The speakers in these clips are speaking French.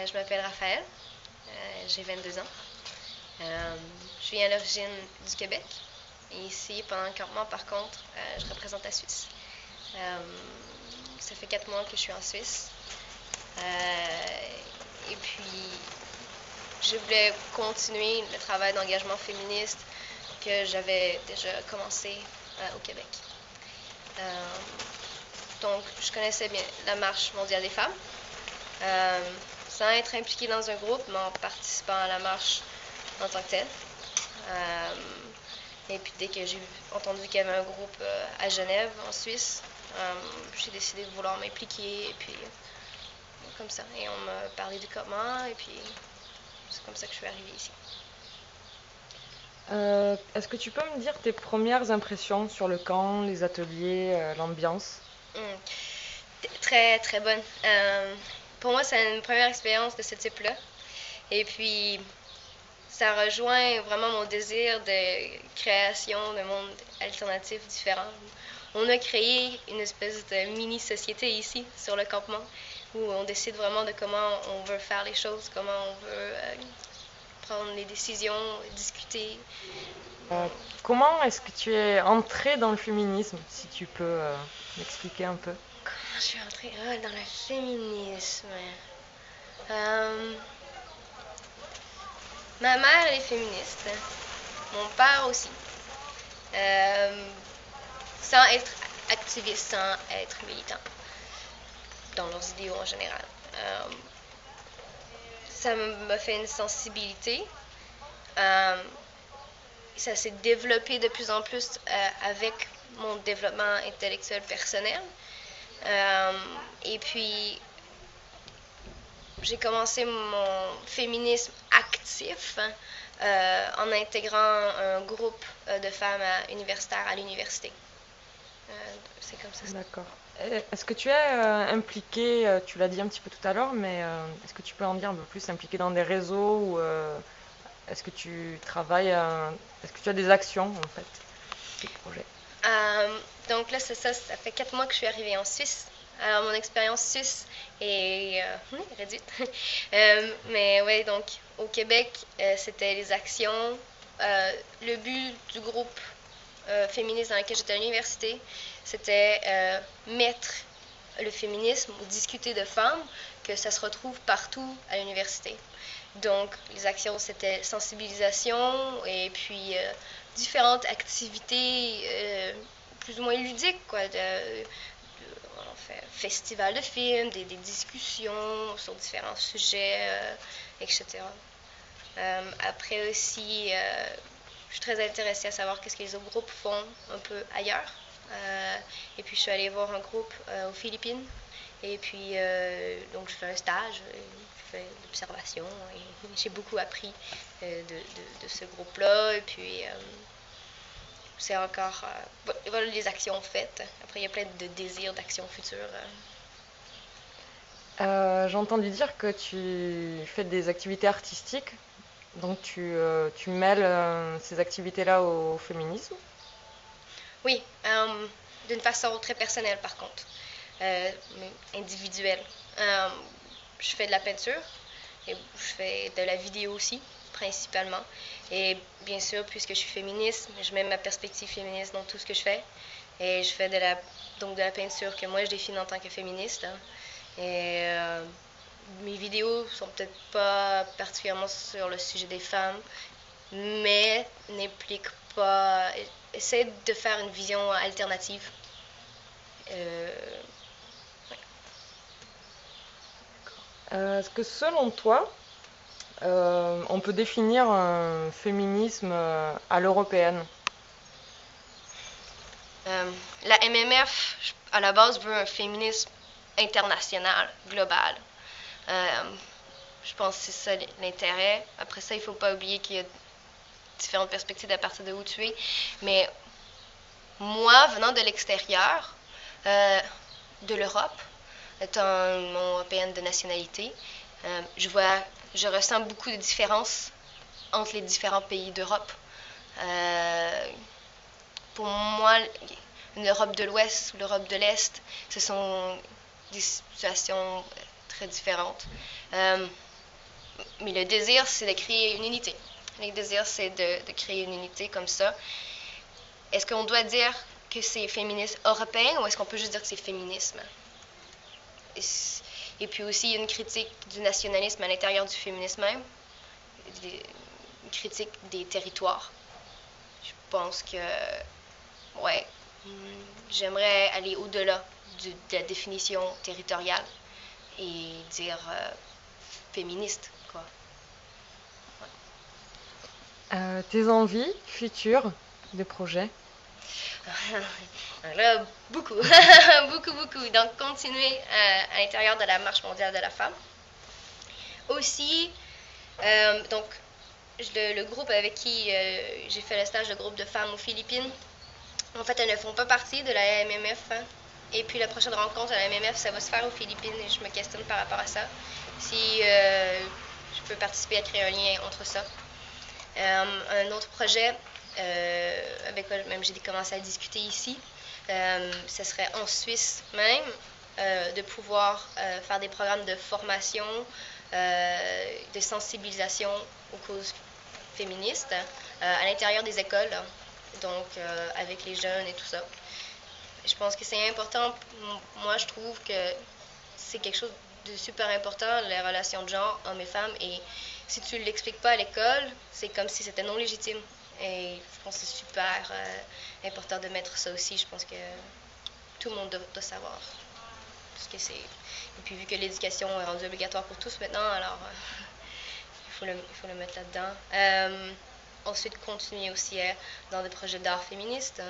Je m'appelle Raphaël, j'ai 22 ans. Je viens à l'origine du Québec. Et ici, pendant le campement, par contre, je représente la Suisse. Ça fait 4 mois que je suis en Suisse. Et puis, je voulais continuer le travail d'engagement féministe que j'avais déjà commencé au Québec. Donc, je connaissais bien la Marche mondiale des femmes, sans être impliquée dans un groupe, mais en participant à la marche en tant que telle. Et puis, dès que j'ai entendu qu'il y avait un groupe à Genève, en Suisse, j'ai décidé de vouloir m'impliquer, et puis comme ça. Et on m'a parlé du comment, et puis c'est comme ça que je suis arrivée ici. Est-ce que tu peux me dire tes premières impressions sur le camp, les ateliers, l'ambiance? Très, très bonne. Pour moi, c'est une première expérience de ce type-là. Et puis, ça rejoint vraiment mon désir de création d'un monde alternatif différent. On a créé une espèce de mini-société ici, sur le campement, où on décide vraiment de comment on veut faire les choses, comment on veut prendre les décisions, discuter. Comment est-ce que tu es entrée dans le féminisme, si tu peux m'expliquer un peu? Comment je suis entrée dans le féminisme? Euh, Ma mère, elle est féministe. Mon père aussi. Sans être activiste, sans être militant, dans leurs idéaux en général. Ça m'a fait une sensibilité. Ça s'est développé de plus en plus avec mon développement intellectuel personnel. Et puis, j'ai commencé mon féminisme actif en intégrant un groupe de femmes universitaires à l'université. C'est comme ça. D'accord. Est-ce que tu es impliquée, tu l'as dit un petit peu tout à l'heure, mais est-ce que tu peux en dire un peu plus, impliquée dans des réseaux ou est-ce que tu travailles, est-ce que tu as des actions en fait, des projets? Donc là, c'est ça, ça fait 4 mois que je suis arrivée en Suisse. Alors, mon expérience suisse est réduite. Mais oui, donc au Québec, c'était les actions. Le but du groupe féministe dans lequel j'étais à l'université, c'était mettre le féminisme ou discuter de femmes, que ça se retrouve partout à l'université. Donc, les actions, c'était sensibilisation et puis différentes activités plus ou moins ludiques, quoi. On fait festival de films, des discussions sur différents sujets, etc. Après aussi, je suis très intéressée à savoir qu'est-ce que les autres groupes font un peu ailleurs. Et puis, je suis allée voir un groupe aux Philippines. Et puis, donc, je fais un stage, je fais de l'observation et j'ai beaucoup appris de ce groupe-là. Et puis, c'est encore voilà les actions faites. Après, il y a plein de désirs d'actions futures. J'ai entendu dire que tu fais des activités artistiques, donc tu mêles ces activités-là au féminisme. Oui, d'une façon très personnelle par contre, mais individuelle. Je fais de la peinture et je fais de la vidéo aussi, principalement. Et bien sûr, puisque je suis féministe, je mets ma perspective féministe dans tout ce que je fais. Et je fais donc de la peinture que moi je définis en tant que féministe. Hein. Et mes vidéos sont peut-être pas particulièrement sur le sujet des femmes, mais n'impliquent pas. Essaie de faire une vision alternative. Ouais. Est-ce que selon toi, on peut définir un féminisme à l'européenne? La MMF, à la base, veut un féminisme international, global. Je pense que c'est ça l'intérêt. Après ça, il ne faut pas oublier qu'il y a différentes perspectives à partir de où tu es. Mais moi, venant de l'extérieur, de l'Europe, étant une européenne de nationalité, je ressens beaucoup de différences entre les différents pays d'Europe. Pour moi, l'Europe de l'Ouest ou l'Europe de l'Est, ce sont des situations très différentes. Mais le désir, c'est de créer une unité. Le désir, c'est de créer une unité comme ça. Est-ce qu'on doit dire que c'est féminisme européen ou est-ce qu'on peut juste dire que c'est féminisme? Et puis aussi, une critique du nationalisme à l'intérieur du féminisme même, une critique des territoires. Je pense que, ouais, j'aimerais aller au-delà de la définition territoriale et dire féministe, quoi. Tes envies futures de projet? Là, beaucoup, beaucoup, beaucoup. Donc, continuer à l'intérieur de la Marche mondiale de la femme. Aussi, donc, le groupe avec qui j'ai fait le stage, le groupe de femmes aux Philippines, en fait, elles ne font pas partie de la MMF. Hein. Et puis, la prochaine rencontre à la MMF, ça va se faire aux Philippines et je me questionne par rapport à ça. Si je peux participer à créer un lien entre ça. Un autre projet avec quoi même j'ai commencé à discuter ici, ce serait en Suisse même, de pouvoir faire des programmes de formation, de sensibilisation aux causes féministes à l'intérieur des écoles, donc avec les jeunes et tout ça. Je pense que c'est important. Moi, je trouve que c'est quelque chose de super important, les relations de genre, hommes et femmes, et si tu ne l'expliques pas à l'école, c'est comme si c'était non légitime. Et je pense que c'est super important de mettre ça aussi. Je pense que tout le monde doit savoir ce que c'est. Et puis vu que l'éducation est rendue obligatoire pour tous maintenant, alors il faut le mettre là-dedans. Ensuite, continuer aussi dans des projets d'art féministe,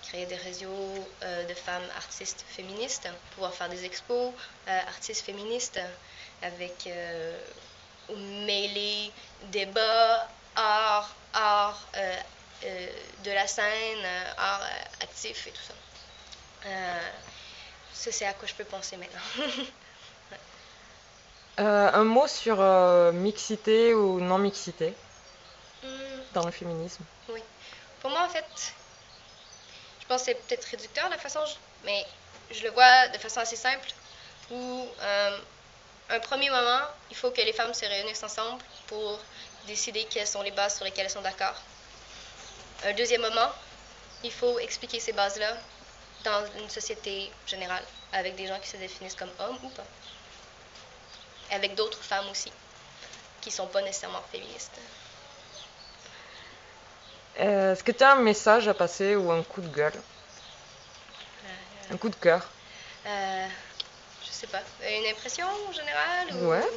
créer des réseaux de femmes artistes féministes, pouvoir faire des expos artistes féministes avec mêler débat, art de la scène, art actif et tout ça. Ça, c'est à quoi je peux penser maintenant. Un mot sur mixité ou non-mixité dans le féminisme. Oui. Pour moi, en fait, je pense que c'est peut-être réducteur la façon, mais je le vois de façon assez simple, où un premier moment, il faut que les femmes se réunissent ensemble pour décider quelles sont les bases sur lesquelles elles sont d'accord. Un deuxième moment, il faut expliquer ces bases-là dans une société générale, avec des gens qui se définissent comme hommes ou pas. Avec d'autres femmes aussi, qui ne sont pas nécessairement féministes. Est-ce que tu as un message à passer ou un coup de gueule? Un coup de cœur? Je sais pas. Une impression générale ou... Ouais.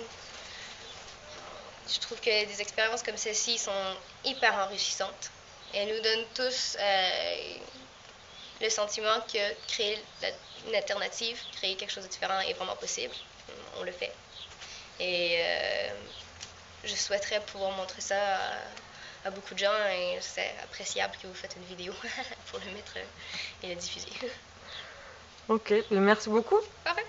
Je trouve que des expériences comme celle-ci sont hyper enrichissantes. Elles nous donnent tous le sentiment que créer une alternative, créer quelque chose de différent est vraiment possible. On le fait. Et je souhaiterais pouvoir montrer ça à beaucoup de gens et c'est appréciable que vous faites une vidéo pour le mettre et le diffuser. Ok, merci beaucoup. Parfait.